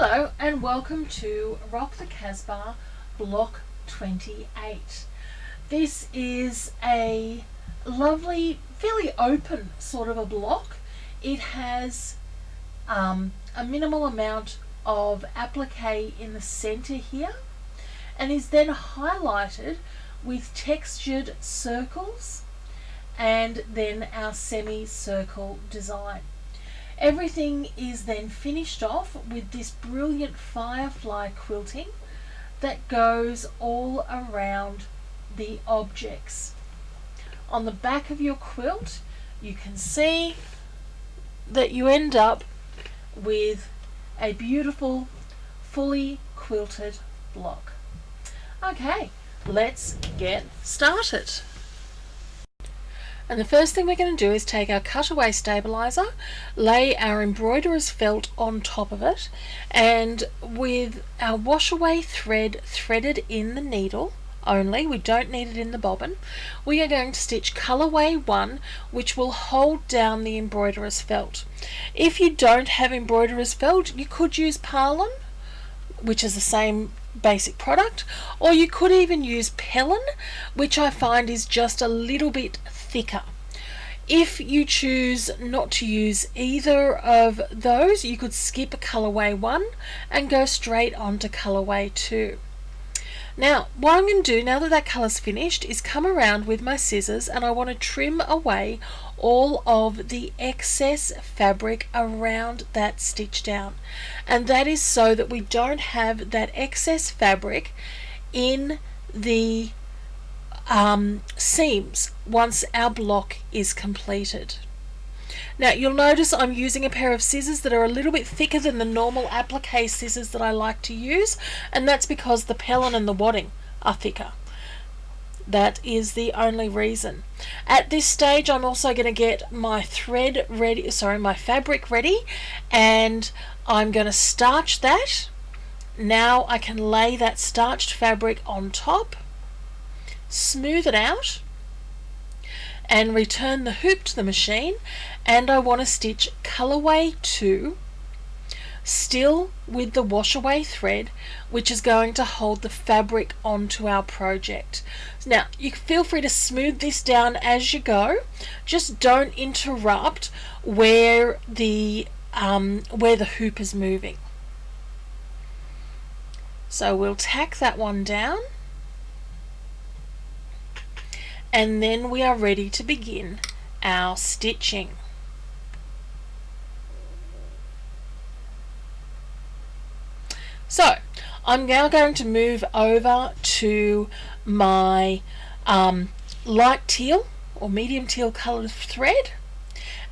Hello and welcome to Rock the Casbah Block 28. This is a lovely, fairly open sort of a block. It has a minimal amount of applique in the center here and is then highlighted with textured circles and then our semicircle design. Everything is then finished off with this brilliant firefly quilting that goes all around the objects. On the back of your quilt, you can see that you end up with a beautiful, fully quilted block. Okay, let's get started. And the first thing we're going to do is take our cutaway stabilizer, lay our embroiderer's felt on top of it, and with our wash away thread threaded in the needle only, we don't need it in the bobbin, we are going to stitch colorway 1, which will hold down the embroiderer's felt. If you don't have embroiderer's felt, you could use Parlin, which is the same basic product, or you could even use Pellin, which I find is just a little bit thicker. If you choose not to use either of those, you could skip colorway 1 and go straight on to colorway 2. Now, what I'm going to do now that that colour's finished is come around with my scissors and I want to trim away all of the excess fabric around that stitch down. And that is so that we don't have that excess fabric in the seams once our block is completed. Now you'll notice I'm using a pair of scissors that are a little bit thicker than the normal applique scissors that I like to use, and that's because the Pellin and the wadding are thicker. That is the only reason. At this stage I'm also going to get my thread ready, my fabric ready, and I'm going to starch that. Now I can lay that starched fabric on top, smooth it out, and return the hoop to the machine, and I want to stitch colorway 2 still with the wash away thread, which is going to hold the fabric onto our project. Now you feel free to smooth this down as you go, just don't interrupt where the hoop is moving. So we'll tack that one down, and then we are ready to begin our stitching. So I'm now going to move over to my light teal or medium teal coloured thread,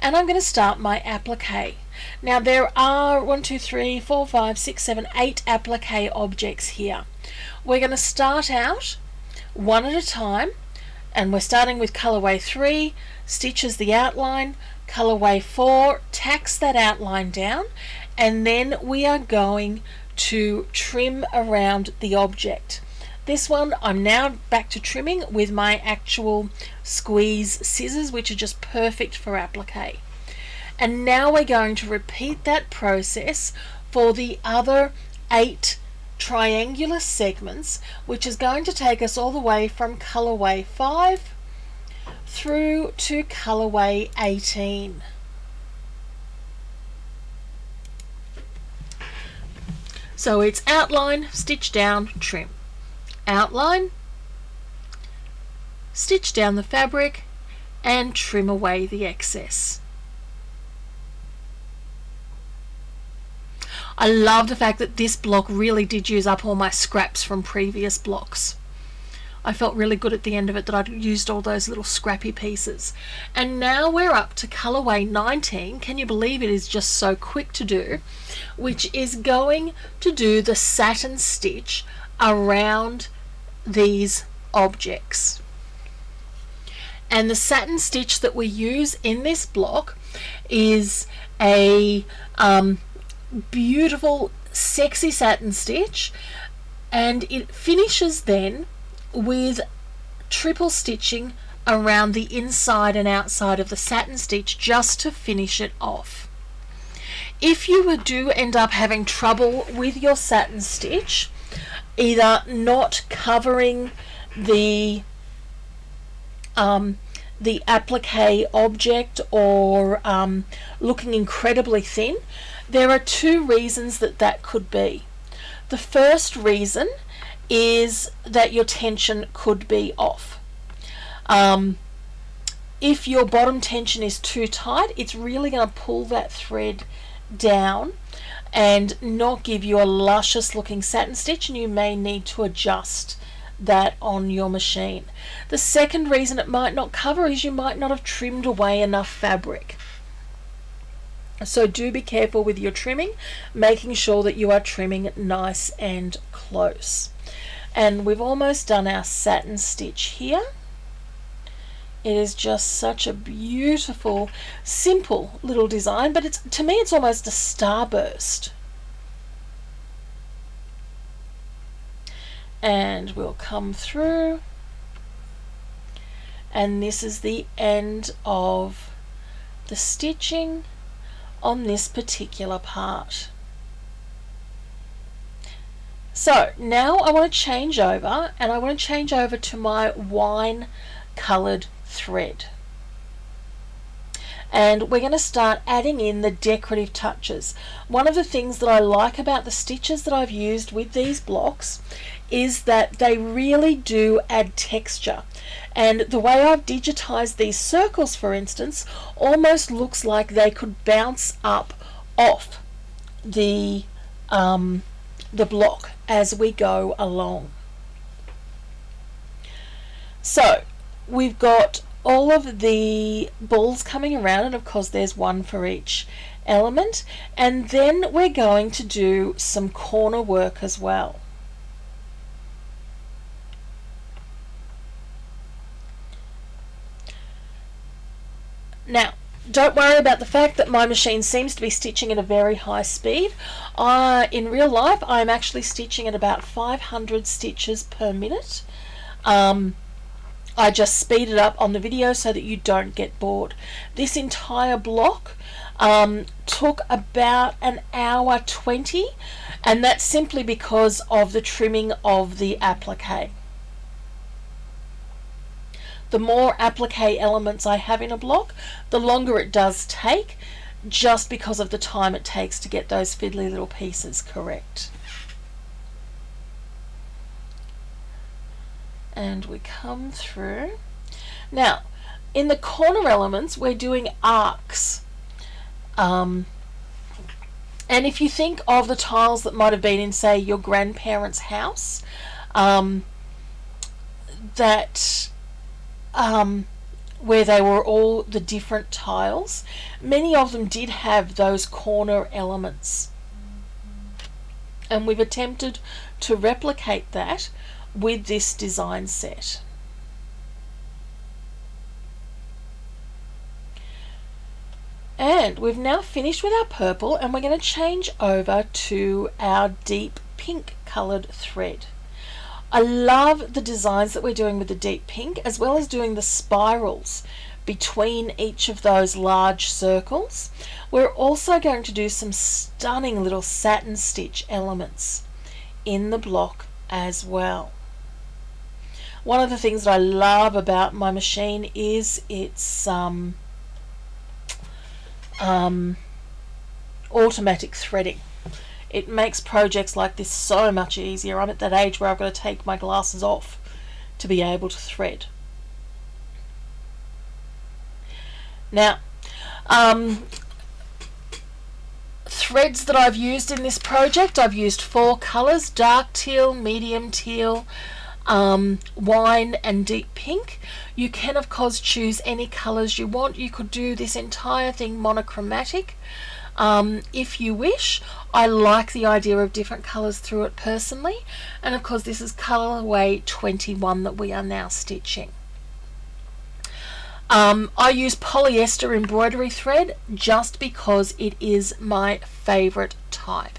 and I'm going to start my applique. Now there are 1, 2, 3, 4, 5, 6, 7, 8 applique objects here. We're going to start out one at a time, and we're starting with colorway 3, stitches the outline, colorway 4 tacks that outline down, and then we are going to trim around the object. This one I'm now back to trimming with my actual squeeze scissors, which are just perfect for applique. And now we're going to repeat that process for the other 8 triangular segments, which is going to take us all the way from colorway 5 through to colorway 18. So it's outline, stitch down, trim, outline, stitch down the fabric, and trim away the excess. I love the fact that this block really did use up all my scraps from previous blocks. I felt really good at the end of it that I'd used all those little scrappy pieces. And now we're up to colorway 19. Can you believe it is just so quick to do? Which is going to do the satin stitch around these objects. And the satin stitch that we use in this block is a beautiful sexy satin stitch, and it finishes then with triple stitching around the inside and outside of the satin stitch just to finish it off. If you do end up having trouble with your satin stitch, either not covering the applique object or looking incredibly thin, there are two reasons that could be. The first reason is that your tension could be off. If your bottom tension is too tight, it's really going to pull that thread down and not give you a luscious looking satin stitch, and you may need to adjust that on your machine. The second reason it might not cover is you might not have trimmed away enough fabric. So do be careful with your trimming, making sure that you are trimming nice and close. And we've almost done our satin stitch here. It is just such a beautiful, simple little design, but to me it's almost a starburst. And we'll come through, and this is the end of the stitching on this particular part. So now I want to change over, and I want to change over to my wine coloured thread. And we're going to start adding in the decorative touches. One of the things that I like about the stitches that I've used with these blocks is that they really do add texture. And the way I've digitized these circles, for instance, almost looks like they could bounce up off the block as we go along. So we've got all of the balls coming around, and of course there's one for each element, and then we're going to do some corner work as well. Now, don't worry about the fact that my machine seems to be stitching at a very high speed. In real life, I'm actually stitching at about 500 stitches per minute. I just speed it up on the video so that you don't get bored. This entire block took about an hour 20, and that's simply because of the trimming of the applique. The more applique elements I have in a block, the longer it does take, just because of the time it takes to get those fiddly little pieces correct. And we come through. Now, in the corner elements, we're doing arcs. And if you think of the tiles that might have been in, say, your grandparents' house, where they were all the different tiles, many of them did have those corner elements. And we've attempted to replicate that with this design set. And we've now finished with our purple, and we're going to change over to our deep pink coloured thread. I love the designs that we're doing with the deep pink, as well as doing the spirals between each of those large circles. We're also going to do some stunning little satin stitch elements in the block as well. One of the things that I love about my machine is its automatic threading. It makes projects like this so much easier. I'm at that age where I've got to take my glasses off to be able to thread. Now, threads that I've used in this project, I've used 4 colours: dark teal, medium teal, wine and deep pink. You can of course choose any colours you want. You could do this entire thing monochromatic if you wish. I like the idea of different colours through it personally, and of course this is colorway 21 that we are now stitching. I use polyester embroidery thread just because it is my favourite type.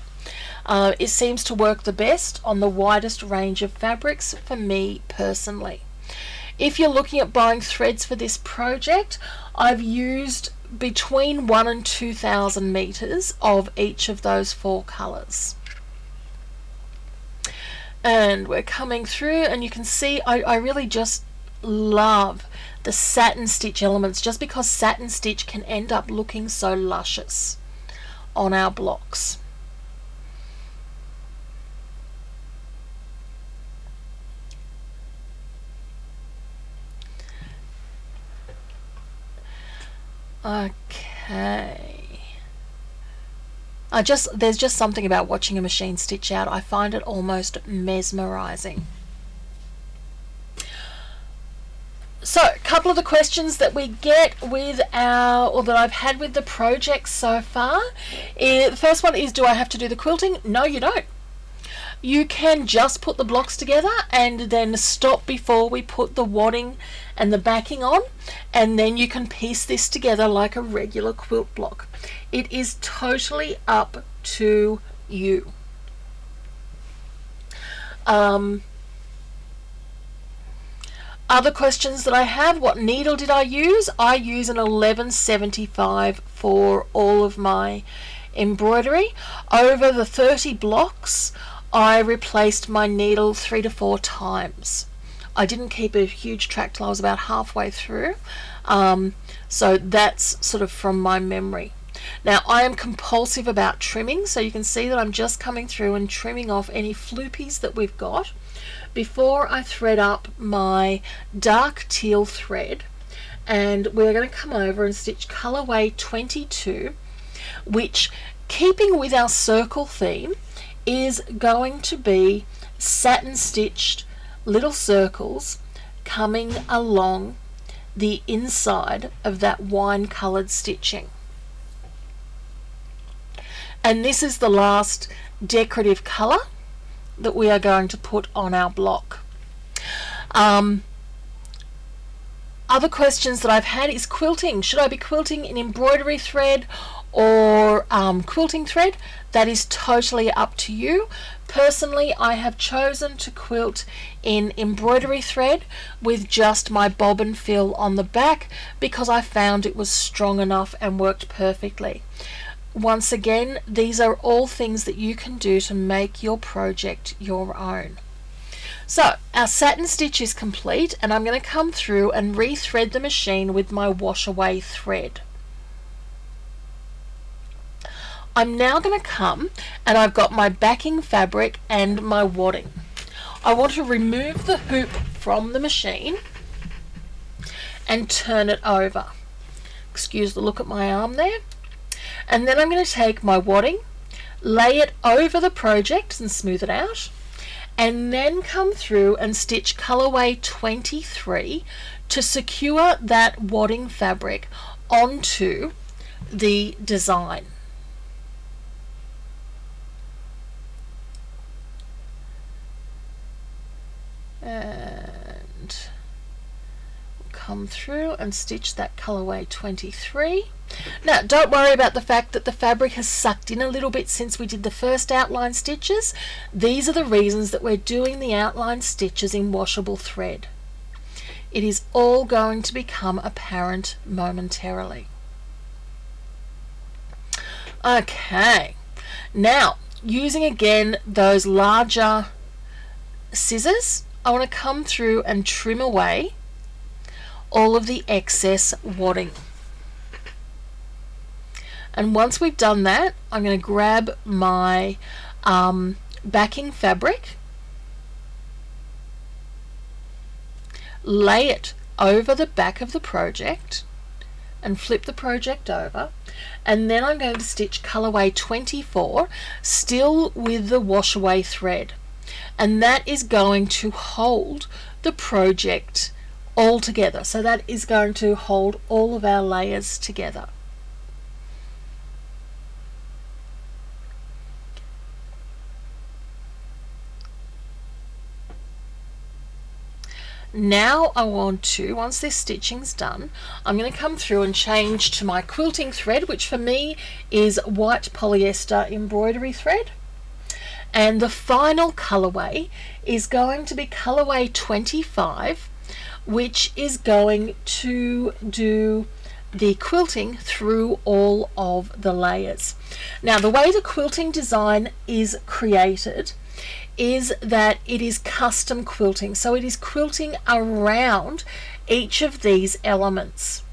It seems to work the best on the widest range of fabrics for me personally. If you're looking at buying threads for this project, I've used between 1 and 2,000 meters of each of those 4 colors. And we're coming through, and you can see I really just love the satin stitch elements, just because satin stitch can end up looking so luscious on our blocks. Okay. There's just something about watching a machine stitch out. I find it almost mesmerizing. So, a couple of the questions that we get with or that I've had with the project so far. The first one is, do I have to do the quilting? No, you don't. You can just put the blocks together and then stop before we put the wadding and the backing on, and then you can piece this together like a regular quilt block. It is totally up to you. Other questions that I have: what needle did I use? I use an 1175 for all of my embroidery. Over the 30 blocks, I replaced my needle 3 to 4 times. I didn't keep a huge track till I was about halfway through, so that's sort of from my memory. Now, I am compulsive about trimming, so you can see that I'm just coming through and trimming off any floopies that we've got before I thread up my dark teal thread. And we're going to come over and stitch colorway 22, which, keeping with our circle theme, is going to be satin stitched little circles coming along the inside of that wine colored stitching. And this is the last decorative color that we are going to put on our block. Other questions that I've had is quilting. Should I be quilting in embroidery thread or quilting thread? That is totally up to you. Personally, I have chosen to quilt in embroidery thread with just my bobbin fill on the back because I found it was strong enough and worked perfectly. Once again, these are all things that you can do to make your project your own. So our satin stitch is complete, and I'm going to come through and rethread the machine with my wash away thread. I'm now going to come, and I've got my backing fabric and my wadding. I want to remove the hoop from the machine and turn it over. Excuse the look at my arm there. And then I'm going to take my wadding, lay it over the project and smooth it out, and then come through and stitch colorway 23 to secure that wadding fabric onto the design. And come through and stitch that colorway 23. Now, don't worry about the fact that the fabric has sucked in a little bit since we did the first outline stitches. These are the reasons that we're doing the outline stitches in washable thread. It is all going to become apparent momentarily. Okay, now using again those larger scissors, I want to come through and trim away all of the excess wadding. And once we've done that, I'm going to grab my backing fabric, lay it over the back of the project and flip the project over, and then I'm going to stitch colorway 24 still with the wash away thread, and that is going to hold the project all together. So that is going to hold all of our layers together. Now I want to, once this stitching's done, I'm going to come through and change to my quilting thread, which for me is white polyester embroidery thread. And the final colorway is going to be colorway 25, which is going to do the quilting through all of the layers. Now, the way the quilting design is created is that it is custom quilting. So it is quilting around each of these elements.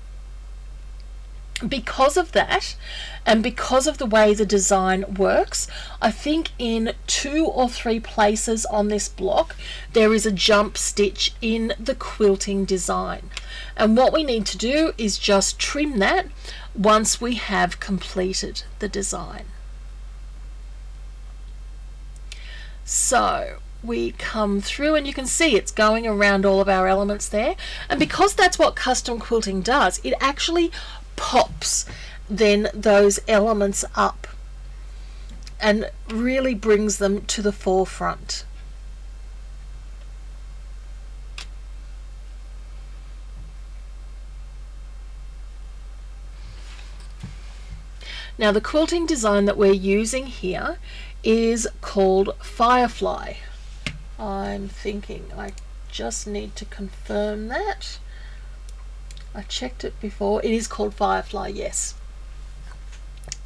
Because of that, and because of the way the design works, I think in 2 or 3 places on this block there is a jump stitch in the quilting design. And what we need to do is just trim that once we have completed the design. So we come through and you can see it's going around all of our elements there. And because that's what custom quilting does, it actually pops then those elements up and really brings them to the forefront. Now, the quilting design that we're using here is called Firefly. I'm thinking I just need to confirm that. I checked it before. It is called Firefly, yes.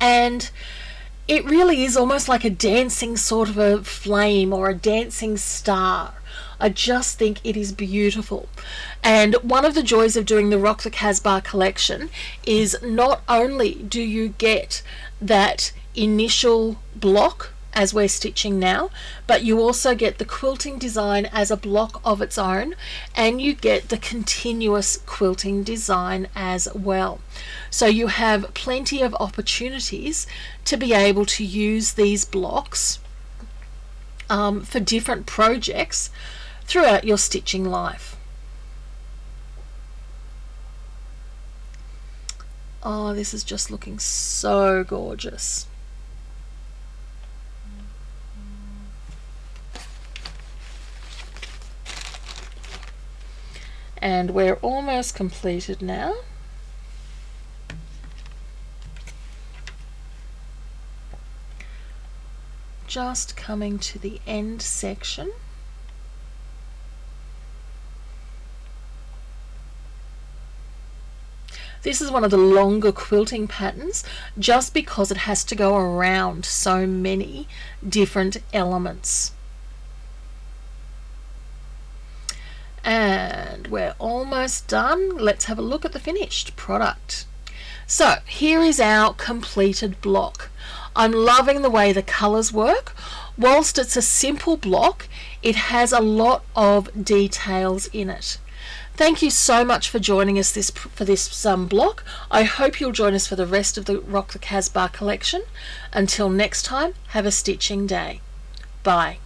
And it really is almost like a dancing sort of a flame or a dancing star. I just think it is beautiful. And one of the joys of doing the Rock the Casbah collection is not only do you get that initial block as we're stitching now, but you also get the quilting design as a block of its own, and you get the continuous quilting design as well. So you have plenty of opportunities to be able to use these blocks for different projects throughout your stitching life. Oh, this is just looking so gorgeous. And we're almost completed now. Just coming to the end section. This is one of the longer quilting patterns just because it has to go around so many different elements. And we're almost done. Let's have a look at the finished product. So here is our completed block. I'm loving the way the colours work. Whilst it's a simple block, it has a lot of details in it. Thank you so much for joining us for this block. I hope you'll join us for the rest of the Rock the Casbah collection. Until next time, have a stitching day. Bye.